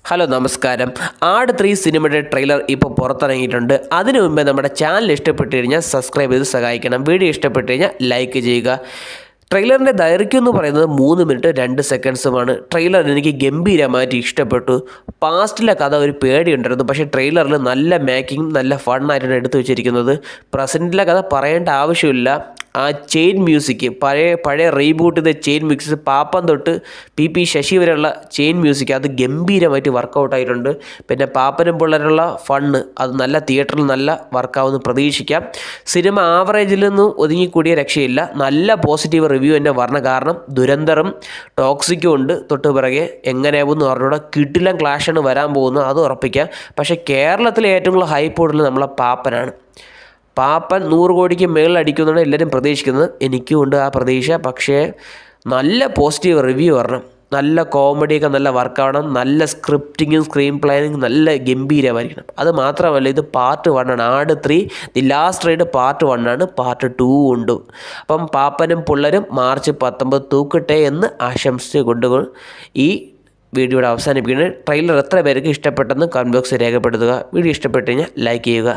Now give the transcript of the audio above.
Hello നമസ്കാരം. ആട് 3 സിനിമയുടെ ട്രെയിലർ ഇപ്പോൾ പുറത്തിറങ്ങിയിട്ടുണ്ട്. അതിനു മുമ്പേ നമ്മുടെ ചാനൽ ഇഷ്ടപ്പെട്ട് കഴിഞ്ഞാൽ സബ്സ്ക്രൈബ് ചെയ്ത് സഹായിക്കണം. വീഡിയോ ഇഷ്ടപ്പെട്ട് കഴിഞ്ഞാൽ ലൈക്ക് ചെയ്യുക. ട്രെയിലറിൻ്റെ ദൈർഘ്യം എന്ന് പറയുന്നത് 3 മിനിറ്റ് 2 സെക്കൻഡ്സുമാണ്. ട്രെയിലർ എനിക്ക് ഗംഭീരമായിട്ട് ഇഷ്ടപ്പെട്ടു. പാസ്റ്റിലെ കഥ ഒരു പേടിയുണ്ടായിരുന്നു, പക്ഷേ ട്രെയിലറിൽ നല്ല മേക്കിങ്ങും നല്ല ഫണ്ണായിട്ടാണ് എടുത്തു വെച്ചിരിക്കുന്നത്. പ്രസൻറ്റിലെ കഥ പറയേണ്ട ആവശ്യമില്ല. ആ ചെയിൻ മ്യൂസിക്, പഴയ റീബൂട്ട് ചെയ്ത ചെയിൻ മ്യൂസിക്, പാപ്പം തൊട്ട് പി ശശി വരെയുള്ള ചെയിൻ മ്യൂസിക് അത് ഗംഭീരമായിട്ട് വർക്കൗട്ടായിട്ടുണ്ട്. പിന്നെ പാപ്പനും പിള്ളേരുള്ള ഫണ്ണ് അത് നല്ല തിയേറ്ററിൽ നല്ല വർക്കാവുമെന്ന് പ്രതീക്ഷിക്കാം. സിനിമ ആവറേജിൽ നിന്നും ഒതുങ്ങിക്കൂടിയ രക്ഷയില്ല. നല്ല പോസിറ്റീവ് റിവ്യൂ തന്നെ വരണം. കാരണം ദുരന്തറും ടോക്സിക്കും ഉണ്ട് തൊട്ട് പിറകെ. എങ്ങനെയാവുമെന്ന് പറഞ്ഞൂടെ. കിടിലൻ ക്ലാഷാണ് വരാൻ പോകുന്നത്, അത് ഉറപ്പിക്കാം. പക്ഷേ കേരളത്തിലെ ഏറ്റവും കൂടുതൽ ഹൈപ്പ് കൂടുതൽ നമ്മളെ പാപ്പനാണ്. പാപ്പൻ 100 കോടിക്ക് മേളിൽ അടിക്കുമെന്നാണ് എല്ലാവരും പ്രതീക്ഷിക്കുന്നത്. എനിക്കും ഉണ്ട് ആ പ്രതീക്ഷ. പക്ഷേ നല്ല പോസിറ്റീവ് റിവ്യൂ വരണം. നല്ല കോമഡിയൊക്കെ നല്ല വർക്കാവണം. നല്ല സ്ക്രിപ്റ്റിങ്ങും സ്ക്രീൻ പ്ലാനിങ്ങും നല്ല ഗംഭീരമായിരിക്കണം. അത് മാത്രമല്ല, ഇത് പാർട്ട് 1 ആണ്. ആട് 3 ദി ലാസ്റ്റ് റൈഡ് പാർട്ട് 1 ആണ്. പാർട്ട് 2 ഉണ്ട്. അപ്പം പാപ്പനും പിള്ളേരും മാർച്ച് 19 തൂക്കട്ടെ എന്ന് ആശംസിച്ചുകൊണ്ട് ഈ വീഡിയോയുടെ അവസാനിപ്പിക്കുന്നത്. ട്രെയിലർ എത്ര പേർക്ക് ഇഷ്ടപ്പെട്ടെന്ന് കമൻറ്റ് ബോക്സിൽ രേഖപ്പെടുത്തുക. വീഡിയോ ഇഷ്ടപ്പെട്ടു കഴിഞ്ഞാൽ ലൈക്ക് ചെയ്യുക.